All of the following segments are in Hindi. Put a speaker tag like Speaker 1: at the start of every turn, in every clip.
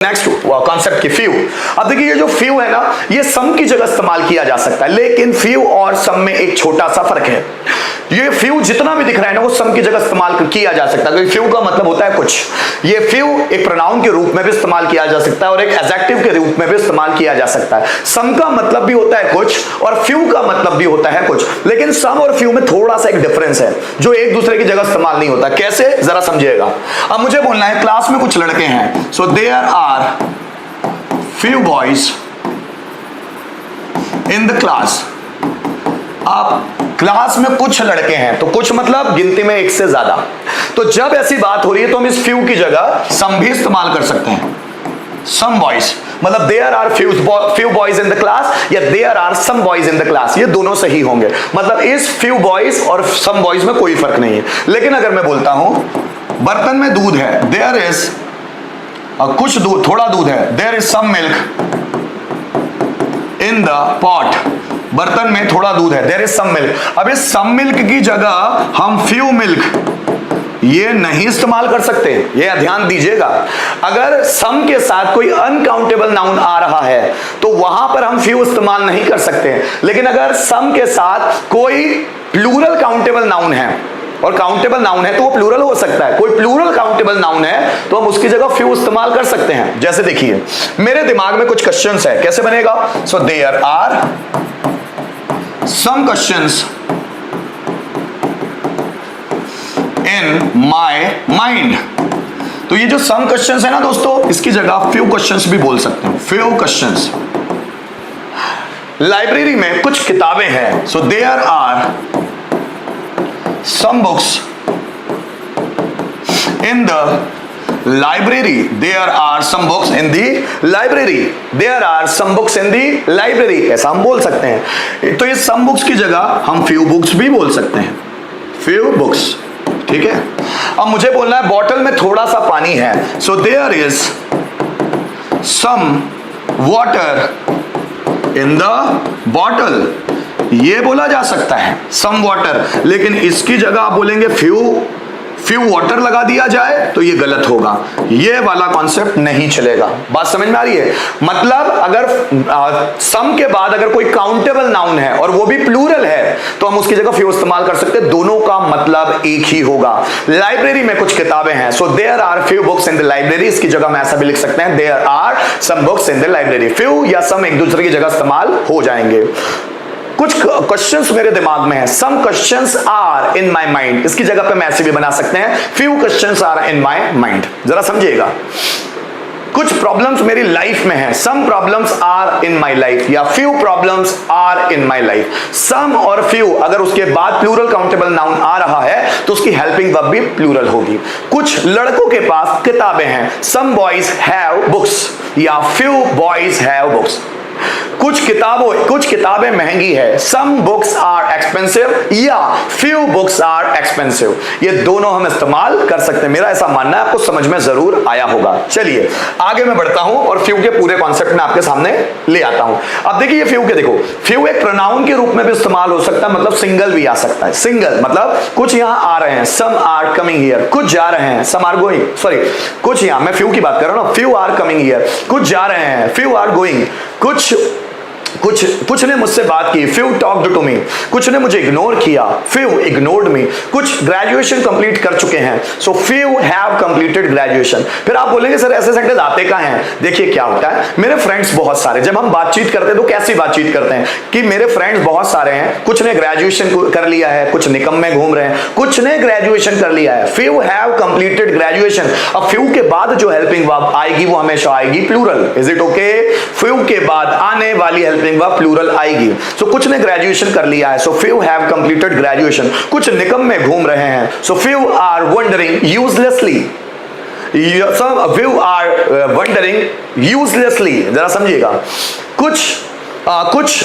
Speaker 1: नेक्स्ट कॉन्सेप्ट की फ्यू। अब देखिए ये जो फ्यू है ना, ये सम की जगह इस्तेमाल किया जा सकता है, लेकिन फ्यू और सम में एक छोटा सा फर्क है। ये फ्यू जितना भी दिख रहा है ना, वो सम की जगह इस्तेमाल किया जा सकता है, क्योंकि फ्यू का मतलब होता है कुछ। ये फ्यू एक प्रोनाउन के रूप में भी इस्तेमाल किया जा सकता है और एक एडजेक्टिव के रूप में भी इस्तेमाल किया जा सकता है। सम का मतलब भी होता है कुछ और फ्यू का मतलब भी होता है कुछ, लेकिन सम और फ्यू में थोड़ा सा एक डिफरेंस है जो एक दूसरे की जगह इस्तेमाल नहीं होता। कैसे, जरा समझिएगा। अब मुझे बोलना है क्लास में कुछ लड़के हैं, so there are few boys in the class। आप क्लास में कुछ लड़के हैं, तो कुछ मतलब गिनती में एक से ज्यादा। तो जब ऐसी बात हो रही है तो हम इस few की जगह some भी इस्तेमाल कर सकते हैं। some boys मतलब there are few boys in the class या there are some boys in the class, ये दोनों सही होंगे। मतलब इस few boys और some boys में कोई फर्क नहीं है। लेकिन अगर मैं बोलता हूं बर्तन में दूध है, there is कुछ दूध, थोड़ा दूध है, there is some milk in the pot. बर्तन में थोड़ा दूध है, देयर इज सम मिल्क। अब इस सम मिल्क की जगह हम फ्यू मिल्क ये नहीं इस्तेमाल कर सकते, ये ध्यान दीजिएगा। अगर सम के साथ कोई अनकाउंटेबल नाउन आ रहा है तो वहां पर हम फ्यू इस्तेमाल नहीं कर सकते, लेकिन अगर सम के साथ कोई प्लूरल काउंटेबल नाउन है, और काउंटेबल नाउन है तो वो प्लूरल हो सकता है, कोई प्लूरल काउंटेबल नाउन है तो हम उसकी जगह फ्यू इस्तेमाल कर सकते हैं। जैसे देखिए मेरे दिमाग में कुछ क्वेश्चंस है, कैसे बनेगा? So there are some questions in my mind. तो ये जो सम क्वेश्चंस है ना दोस्तों, इसकी जगह फ्यू क्वेश्चंस भी बोल सकते हैं, फ्यू क्वेश्चंस। लाइब्रेरी में कुछ किताबें हैं, so there are some books in the library। there are some books in the library। there are some books in the library, ऐसा हम बोल सकते हैं। तो ये some books की जगह हम few books भी बोल सकते हैं, few books। ठीक है। अब मुझे बोलना है बॉटल में थोड़ा सा पानी है, so there is some water in the bottle। ये बोला जा सकता है सम वाटर, लेकिन इसकी जगह आप बोलेंगे फ्यू वाटर लगा दिया जाए तो ये गलत होगा, ये वाला कॉन्सेप्ट नहीं चलेगा। बात समझ में आ रही है? मतलब अगर सम के बाद अगर कोई काउंटेबल नाउन है और वो भी प्लूरल है तो हम उसकी जगह फ्यू इस्तेमाल कर सकते हैं, दोनों का मतलब एक ही होगा। लाइब्रेरी में कुछ किताबें हैं, so there are few books in the library, इसकी जगह हम ऐसा भी लिख सकते हैं there are some books in the library. Few या सम एक दूसरे की जगह इस्तेमाल हो जाएंगे। कुछ क्वेश्चंस मेरे दिमाग में है, some questions are in my mind, इसकी जगह पे मैं ऐसे भी बना सकते हैं few questions are in my mind. जरा समझिएगा। कुछ प्रॉब्लम्स मेरी लाइफ में है, some problems are in my life या few problems are in my life. Some और फ्यू अगर उसके बाद प्लूरल काउंटेबल नाउन आ रहा है तो उसकी हेल्पिंग वर्ब भी प्लूरल होगी। कुछ लड़कों के पास किताबें हैं, सम बॉयज हैव बुक्स या फ्यू बॉयज हैव बुक्स। कुछ किताबें महंगी है, सम बुक्स आर एक्सपेंसिव या फ्यू बुक्स आर एक्सपेंसिव। ये दोनों हम इस्तेमाल कर सकते हैं। मेरा ऐसा मानना है, आपको समझ में जरूर आया होगा। चलिए आगे मैं बढ़ता हूं और फ्यू के पूरे कॉन्सेप्ट में आपके सामने ले आता हूं। अब देखिए फ्यू के देखो, फ्यू एक प्रोनाउन के रूप में भी इस्तेमाल हो सकता है, मतलब सिंगल भी आ सकता है। सिंगल मतलब कुछ यहां आ रहे हैं, सम आर कमिंग हियर, कुछ जा रहे हैं, सम आर गोइंग, सॉरी कुछ यहां मैं फ्यू की बात कर रहा हूं ना, फ्यू आर कमिंग हियर, कुछ जा रहे हैं, फ्यू आर गोइंग, कुछ ने मुझसे बात की, फ्यू टॉक्ड टू मी, कुछ ने मुझे इग्नोर किया, फ्यू इग्नोर्ड मी। कुछ ग्रेजुएशन कंप्लीट कर चुके हैं, so few have completed graduation. फिर आप बोलेंगे सर ऐसे सेंटेंस आते कहां हैं? देखिए क्या होता है, मेरे फ्रेंड्स बहुत सारे, जब हम बातचीत करते हैं तो कैसी बातचीत करते हैं कि मेरे फ्रेंड्स बहुत सारे हैं, कुछ ने ग्रेजुएशन कर लिया है, कुछ निकम्मे घूम रहे हैं, कुछ ने ग्रेजुएशन कर लिया है, फ्यू हैव कंप्लीटेड ग्रेजुएशन। अब फ्यू के बाद जो हेल्पिंग वर्ब आएगी वो हमेशा आएगी plural. Is it okay? Few के बाद आने वाली हेल्पिंग वर्ब प्लूरल आएगी। सो कुछ ने ग्रेजुएशन कर लिया है, so few have completed graduation. कुछ निकम्मे घूम रहे हैं, so few are wandering uselessly. Few are wandering uselessly. जरा समझिएगा। कुछ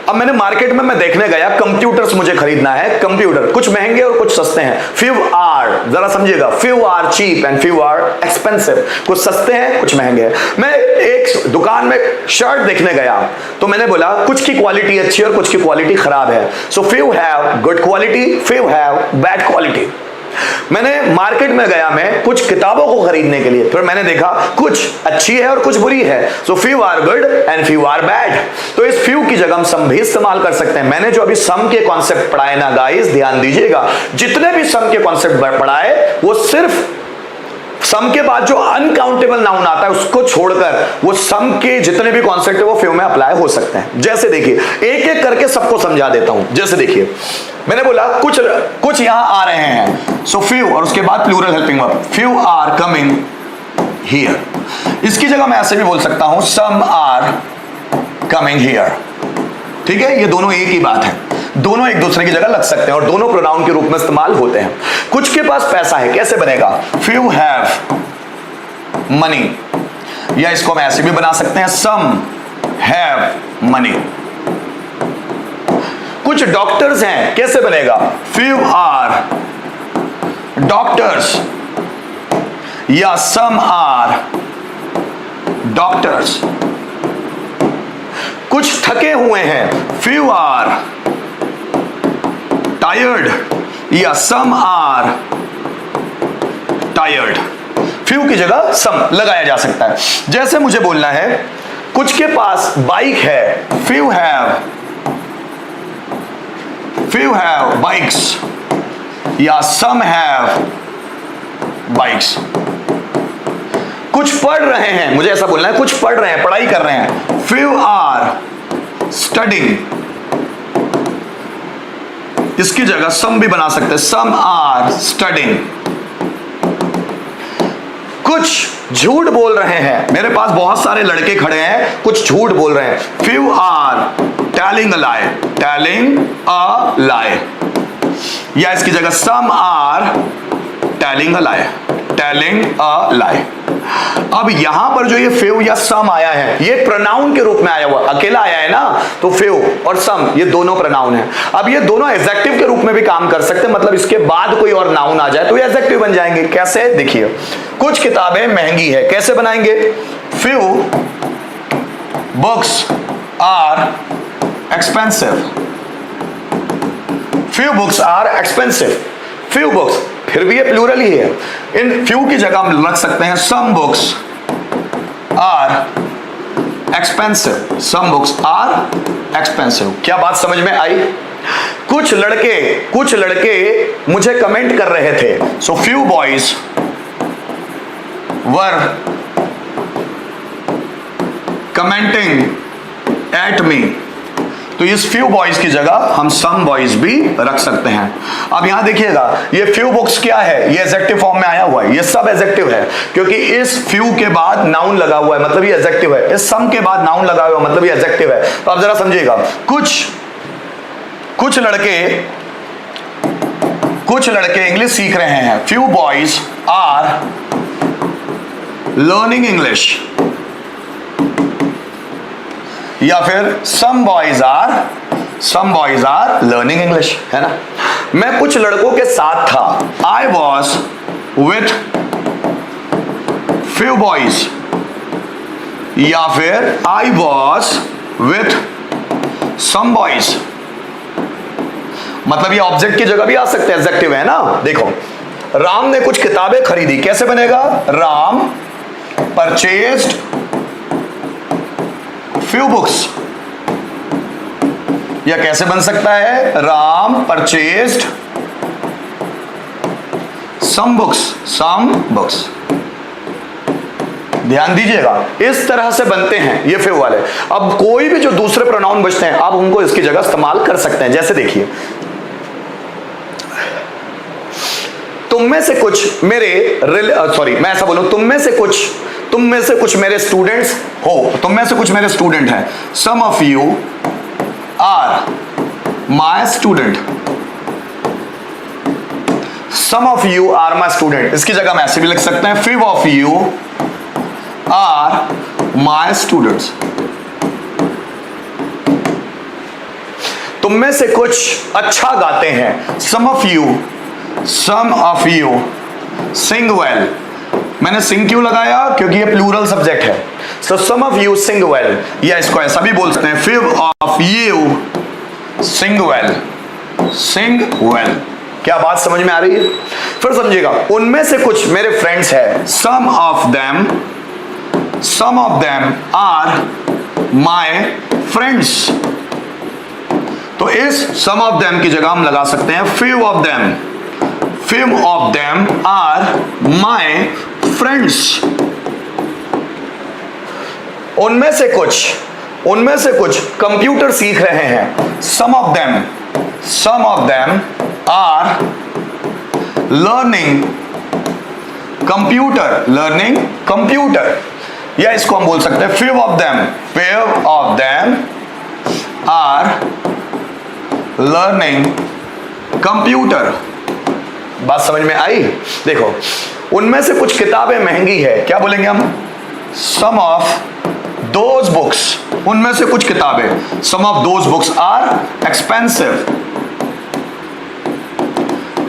Speaker 1: अब मैंने मार्केट में मैं देखने गया, कंप्यूटर्स मुझे खरीदना है, कंप्यूटर कुछ महंगे और कुछ सस्ते हैं। फ्यू आर, जरा समझिएगा, few are cheap and few are expensive. कुछ सस्ते हैं कुछ महंगे हैं। मैं एक दुकान में शर्ट देखने गया तो मैंने बोला कुछ की क्वालिटी अच्छी है और कुछ की क्वालिटी खराब है। So few have good quality, few have bad quality. मैंने मार्केट में गया, मैं कुछ किताबों को खरीदने के लिए, फिर मैंने देखा कुछ अच्छी है और कुछ बुरी है, so few are good and few are bad. तो इस फ्यू की जगह हम सम भी इस्तेमाल कर सकते हैं। मैंने जो अभी सम के कॉन्सेप्ट पढ़ाए ना गाइस, ध्यान दीजिएगा, जितने भी सम के कॉन्सेप्ट पढ़ाए वो सिर्फ सम के बाद जो अनकाउंटेबल नाउन आता है उसको छोड़कर वो सम के जितने भी कॉन्सेप्ट है वो फ्यू में अप्लाई हो सकते हैं। जैसे देखिए, एक एक करके सबको समझा देता हूं। जैसे देखिए, मैंने बोला कुछ यहां आ रहे हैं, सो फ्यू, और उसके बाद plural helping verb, few are coming here. इसकी जगह मैं ऐसे भी बोल सकता हूं, सम आर कमिंग हियर। ठीक है, ये दोनों एक ही बात है, दोनों एक दूसरे की जगह लग सकते हैं और दोनों प्रोनाउन के रूप में इस्तेमाल होते हैं। कुछ के पास पैसा है, कैसे बनेगा, फ्यू हैव मनी, या इसको हम ऐसे भी बना सकते हैं, सम हैव मनी। कुछ डॉक्टर्स हैं, कैसे बनेगा, फ्यू आर डॉक्टर्स, या सम आर डॉक्टर्स। कुछ थके हुए हैं, फ्यू आर टायर्ड, या सम आर टायर्ड। फ्यू की जगह सम लगाया जा सकता है। जैसे मुझे बोलना है, कुछ के पास बाइक है, फ्यू हैव बाइक्स, या सम हैव बाइक्स। कुछ पढ़ रहे हैं, मुझे ऐसा बोलना है, कुछ पढ़ रहे हैं, पढ़ाई कर रहे हैं, फ्यू आर स्टडिंग। इसकी जगह सम भी बना सकते हैं, सम आर स्टडिंग। कुछ झूठ बोल रहे हैं, मेरे पास बहुत सारे लड़के खड़े हैं, कुछ झूठ बोल रहे हैं, few are telling a lie, telling a lie. या इसकी जगह some are telling a lie, telling a lie. अब यहां पर जो ये फ्यू या सम आया है, ये प्रोनाउन के रूप में आया हुआ, अकेला आया है ना, तो फ्यू और सम ये दोनों प्रोनाउन है। अब ये दोनों एडजेक्टिव के रूप में भी काम कर सकते हैं, मतलब इसके बाद कोई और नाउन आ जाए तो ये एडजेक्टिव बन जाएंगे। कैसे, देखिए, कुछ किताबें महंगी है, कैसे बनाएंगे, few books are expensive, few books are expensive. Few books, फिर भी ये प्लूरल ही है, इन फ्यू की जगह हम रख सकते हैं, some books are expensive, some books are expensive. क्या बात समझ में आई? कुछ लड़के मुझे कमेंट कर रहे थे, so few boys were commenting at me. तो इस फ्यू बॉयज की जगह हम सम बॉयज भी रख सकते हैं। अब यहां देखिएगा, ये फ्यू बुक्स क्या है, ये एडजेक्टिव फॉर्म में आया हुआ है, ये सब एडजेक्टिव है, क्योंकि इस फ्यू के बाद नाउन लगा हुआ है, मतलब ये एडजेक्टिव है। इस सम के बाद नाउन लगा हुआ है, मतलब ये एडजेक्टिव है। तो आप जरा समझिएगा, कुछ लड़के इंग्लिश सीख रहे हैं, few boys are learning English, या फिर some boys are learning English, है ना। मैं कुछ लड़कों के साथ था, I was with few boys, या फिर I was with some boys. मतलब ये ऑब्जेक्ट की जगह भी आ सकते हैं, एडजेक्टिव है ना। देखो, राम ने कुछ किताबें खरीदी, कैसे बनेगा, राम परचेज्ड फ्यू बुक्स। या कैसे बन सकता है, राम परचेज्ड सम बुक्स। ध्यान दीजिएगा, इस तरह से बनते हैं ये फ्यू वाले। अब कोई भी जो दूसरे प्रोनाउन बचते हैं आप उनको इसकी जगह इस्तेमाल कर सकते हैं। जैसे देखिए, तुम में से कुछ मेरे स्टूडेंट्स हो, तुम में से कुछ मेरे स्टूडेंट हैं, some of you are my student, some of you are my student. इसकी जगह हम ऐसे भी लिख सकते हैं, few of you are my students. तुम में से कुछ अच्छा गाते हैं, some of you sing well. मैंने सिंग क्यों लगाया, क्योंकि ये प्लूरल सब्जेक्ट है, so some of you sing well. या इसको ऐसा भी बोल सकते हैं, few of you sing well. क्या बात समझ में आ रही है? फिर समझिएगा, उनमें से कुछ मेरे फ्रेंड्स हैं, some of them are my friends. तो इस सम ऑफ देम की जगह हम लगा सकते हैं few of them are my friends. उनमें से कुछ कंप्यूटर सीख रहे हैं, some of them are learning computer, या इसको हम बोल सकते हैं few of them are learning computer. बात समझ में आई? देखो, उनमें से कुछ किताबें महंगी है, क्या बोलेंगे हम? सम ऑफ दोज बुक्स, उनमें से कुछ किताबें, some of those books are expensive.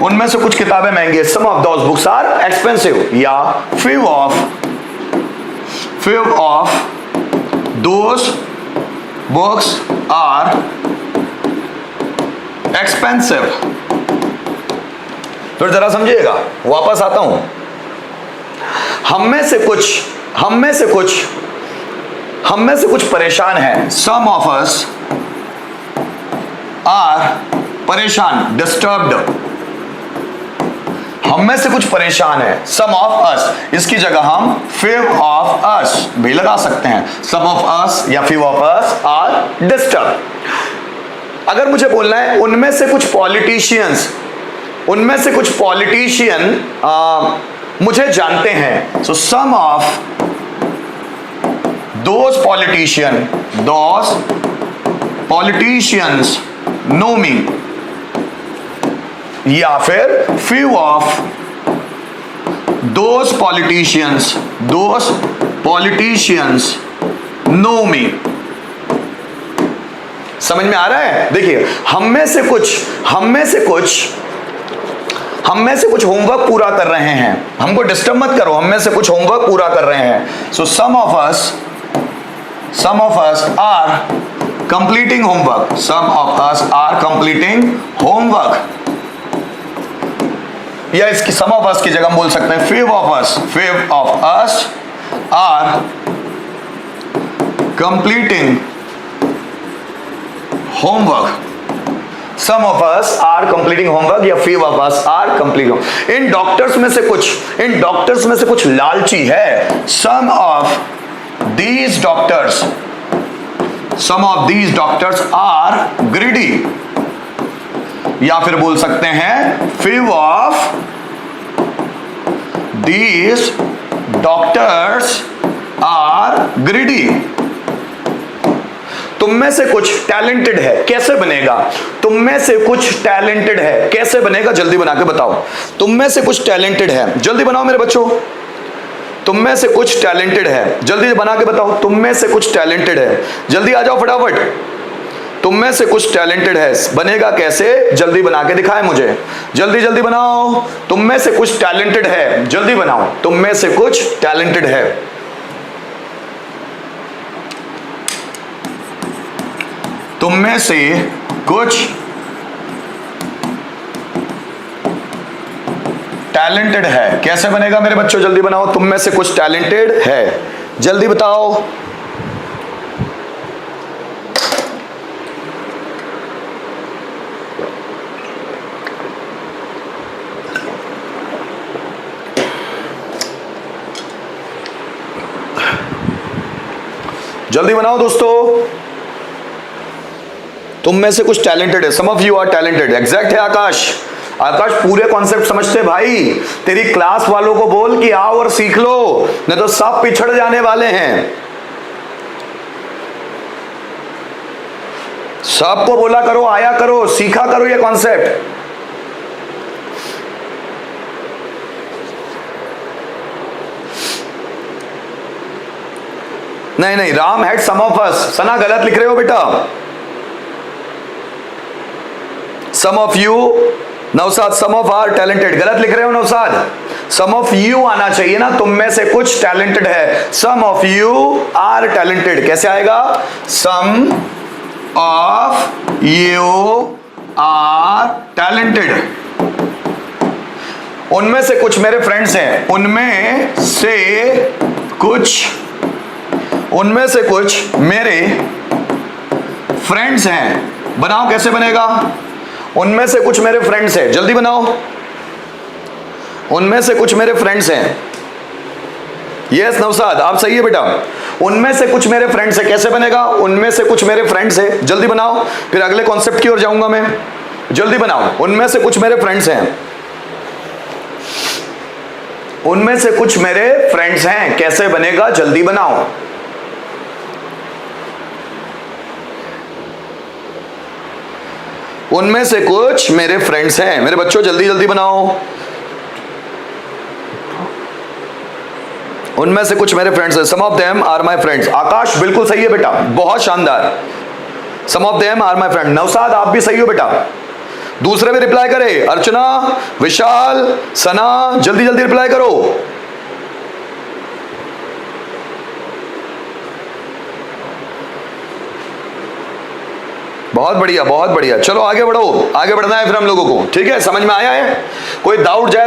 Speaker 1: उनमें से कुछ किताबें महंगी है, some of those books are expensive, या few of those books are expensive। फिर जरा समझिएगा, वापस आता हूं। हम में से कुछ परेशान हैं, some of us are परेशान, disturbed। हम में से कुछ परेशान है, सम ऑफ अस, इसकी जगह हम few of us भी लगा सकते हैं। सम ऑफ अस या few of us are disturb. अगर मुझे बोलना है उनमें से कुछ पॉलिटिशियन मुझे जानते हैं, so some of those politicians no मी, या फिर few of those politicians know me। समझ में आ रहा है? देखिए, हम में से कुछ होमवर्क पूरा कर रहे हैं, हमको डिस्टर्ब मत करो, हम में से कुछ होमवर्क पूरा कर रहे हैं, so some of us are completing homework, या इसकी सम ऑफ अस की जगह हम बोल सकते हैं few of us are completing homework. Some of us are completing homework या few of us are completing. इन डॉक्टर्स में से कुछ लालची है, some of these doctors are greedy, या फिर बोल सकते हैं few of these doctors are greedy। तुम में से कुछ टैलेंटेड है, कैसे बनेगा? जल्दी बना के बताओ। तुम में से कुछ टैलेंटेड है, जल्दी बनाओ मेरे बच्चों। तुम में से कुछ टैलेंटेड है, जल्दी बना के बताओ। तुम में से कुछ टैलेंटेड है, जल्दी आ जाओ फटाफट। तुम में से कुछ टैलेंटेड है, बनेगा कैसे? जल्दी बना के दिखाए मुझे, जल्दी बनाओ। तुम में से कुछ टैलेंटेड है, जल्दी बनाओ। तुम में से कुछ टैलेंटेड है, तुम में से कुछ टैलेंटेड है, कैसे बनेगा मेरे बच्चों? जल्दी बनाओ। तुम में से कुछ टैलेंटेड है, जल्दी बताओ। जल्दी बनाओ दोस्तों। तुम में से कुछ टैलेंटेड है, some of you are talented. Exact है आकाश पूरे कॉन्सेप्ट समझते भाई। तेरी क्लास वालों को बोल कि आओ और सीख लो, नहीं तो सब पिछड़ जाने वाले हैं। सबको बोला करो, आया करो, सीखा करो ये कॉन्सेप्ट। नहीं, Ram had some of us. Sana गलत लिख रहे हो बेटा। Some of you, Naushad some of are talented, गलत लिख रहे हो नौसाद। सम ऑफ यू आना चाहिए ना, तुम में से कुछ टैलेंटेड है। Some of you are talented, कैसे आएगा? सम ऑफ यू आर टैलेंटेड। उनमें से कुछ मेरे फ्रेंड्स हैं, उनमें से कुछ मेरे फ्रेंड्स हैं। बनाओ, कैसे बनेगा? उनमें से कुछ मेरे फ्रेंड्स हैं, जल्दी बनाओ। उनमें से कुछ मेरे फ्रेंड्स हैं। यस नौशाद, आप सही है बेटा। उनमें से कुछ मेरे फ्रेंड्स हैं, कैसे बनेगा? उनमें से कुछ मेरे फ्रेंड्स हैं, जल्दी बनाओ, फिर अगले कॉन्सेप्ट की ओर जाऊंगा मैं। जल्दी बनाओ। उनमें से कुछ मेरे फ्रेंड्स हैं, उनमें से कुछ मेरे फ्रेंड्स हैं, कैसे बनेगा? जल्दी बनाओ। उनमें से कुछ मेरे फ्रेंड्स हैं, मेरे बच्चों जल्दी जल्दी बनाओ। उनमें से कुछ मेरे फ्रेंड्स हैं, some of them are my friends. Akash बिल्कुल सही है बेटा, बहुत शानदार। Some of them are my friend. Naushad आप भी सही हो बेटा। दूसरे भी रिप्लाई करे, अर्चना, विशाल, सना, जल्दी जल्दी रिप्लाई करो। बहुत बढ़िया, बहुत बढ़िया। चलो आगे बढ़ो, आगे बढ़ना है फिर हम लोगों को, ठीक है? समझ में आया है? कोई डाउट जाए